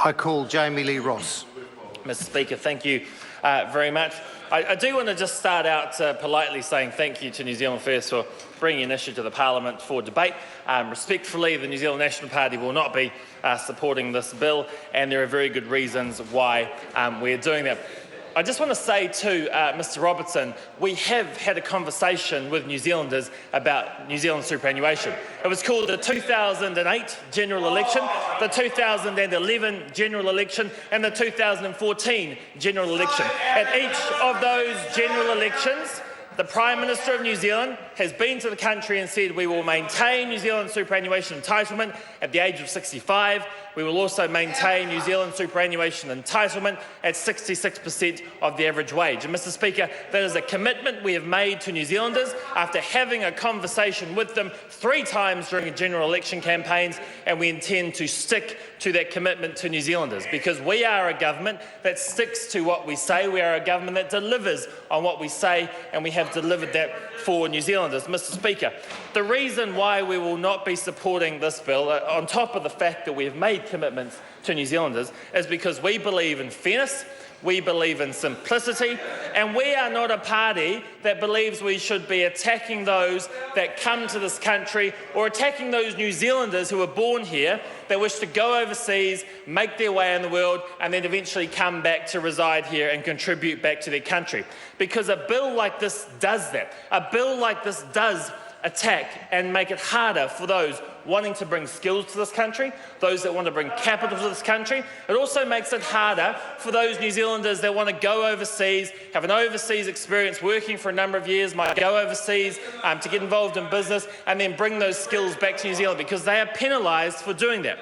I call Jami-Lee Ross. Mr. Speaker, thank you very much. I do want to just start out politely saying thank you to New Zealand First for bringing an issue to the Parliament for debate. Respectfully, the New Zealand National Party will not be supporting this bill, and there are very good reasons why we're doing that. I just want to say to Mr Robertson, we have had a conversation with New Zealanders about New Zealand superannuation. It was called the 2008 general election, the 2011 general election and the 2014 general election. At each of those general elections, the Prime Minister of New Zealand has been to the country and said we will maintain New Zealand superannuation entitlement at the age of 65. We will also maintain New Zealand superannuation entitlement at 66% of the average wage. And Mr Speaker, that is a commitment we have made to New Zealanders after having a conversation with them 3 times during general election campaigns, and we intend to stick to that commitment to New Zealanders, because we are a government that sticks to what we say. We are a government that delivers on what we say, and we have delivered that for New Zealanders. Mr Speaker, the reason why we will not be supporting this bill, on top of the fact that we have made commitments to New Zealanders, is because we believe in fairness, we believe in simplicity, and we are not a party that believes we should be attacking those that come to this country or attacking those New Zealanders who are born here that wish to go overseas, make their way in the world, and then eventually come back to reside here and contribute back to their country. Because a bill like this does that. A bill like this does attack and make it harder for those wanting to bring skills to this country, those that want to bring capital to this country. It also makes it harder for those New Zealanders that want to go overseas, have an overseas experience working for a number of years, might go overseas to get involved in business and then bring those skills back to New Zealand, because they are penalised for doing that.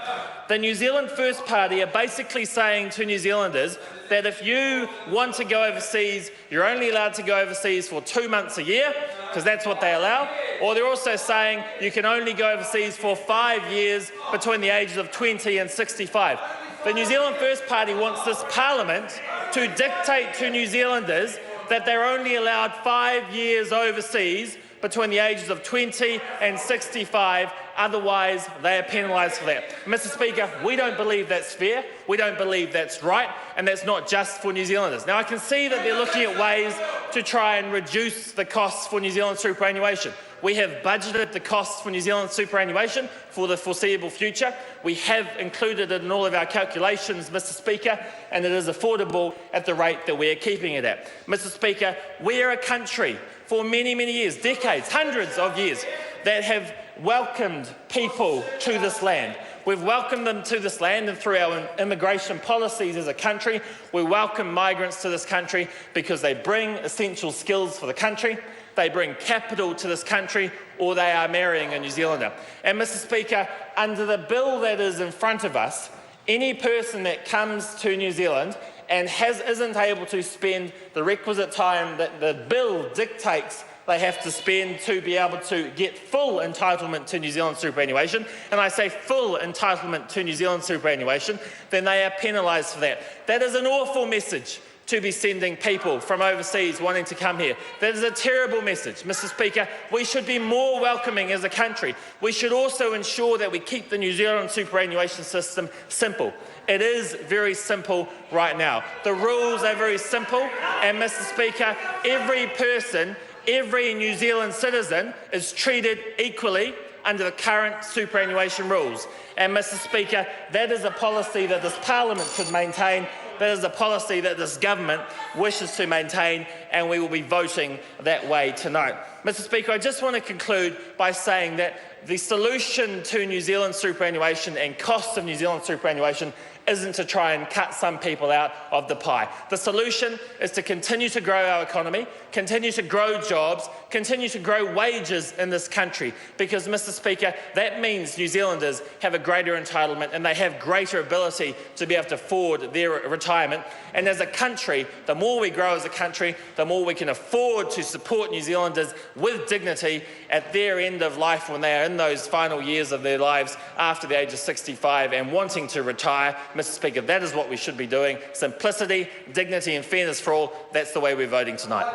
The New Zealand First Party are basically saying to New Zealanders that if you want to go overseas, you're only allowed to go overseas for 2 months a year, because that's what they allow, or they're also saying you can only go overseas for 5 years between the ages of 20 and 65. The New Zealand First Party wants this Parliament to dictate to New Zealanders that they're only allowed 5 years overseas between the ages of 20 and 65, otherwise they are penalised for that. Mr Speaker, we don't believe that's fair, we don't believe that's right, and that's not just for New Zealanders. Now, I can see that they're looking at ways to try and reduce the costs for New Zealand superannuation. We have budgeted the costs for New Zealand superannuation for the foreseeable future. We have included it in all of our calculations, Mr Speaker, and it is affordable at the rate that we are keeping it at. Mr Speaker, we are a country for many, many years, decades, hundreds of years, that have welcomed people to this land. We've welcomed them to this land, and through our immigration policies as a country, we welcome migrants to this country because they bring essential skills for the country, they bring capital to this country, or they are marrying a New Zealander. And Mr Speaker, under the bill that is in front of us, any person that comes to New Zealand and isn't able to spend the requisite time that the bill dictates they have to spend to be able to get full entitlement to New Zealand superannuation, and I say full entitlement to New Zealand superannuation, then they are penalised for that. That is an awful message to be sending people from overseas wanting to come here. That is a terrible message. Mr Speaker, we should be more welcoming as a country. We should also ensure that we keep the New Zealand superannuation system simple. It is very simple right now. The rules are very simple, and Mr Speaker, every person, every New Zealand citizen is treated equally under the current superannuation rules. And Mr Speaker, that is a policy that this Parliament should maintain. That is a policy that this government wishes to maintain, and we will be voting that way tonight. Mr Speaker, I just want to conclude by saying that the solution to New Zealand superannuation and costs of New Zealand superannuation isn't to try and cut some people out of the pie. The solution is to continue to grow our economy, continue to grow jobs, continue to grow wages in this country, because, Mr Speaker, that means New Zealanders have a greater entitlement and they have greater ability to be able to afford their retirement. And as a country, the more we grow as a country, the more we can afford to support New Zealanders with dignity at their end of life, when they are in those final years of their lives after the age of 65 and wanting to retire. Mr Speaker, that is what we should be doing. Simplicity, dignity and fairness for all. That's the way we're voting tonight.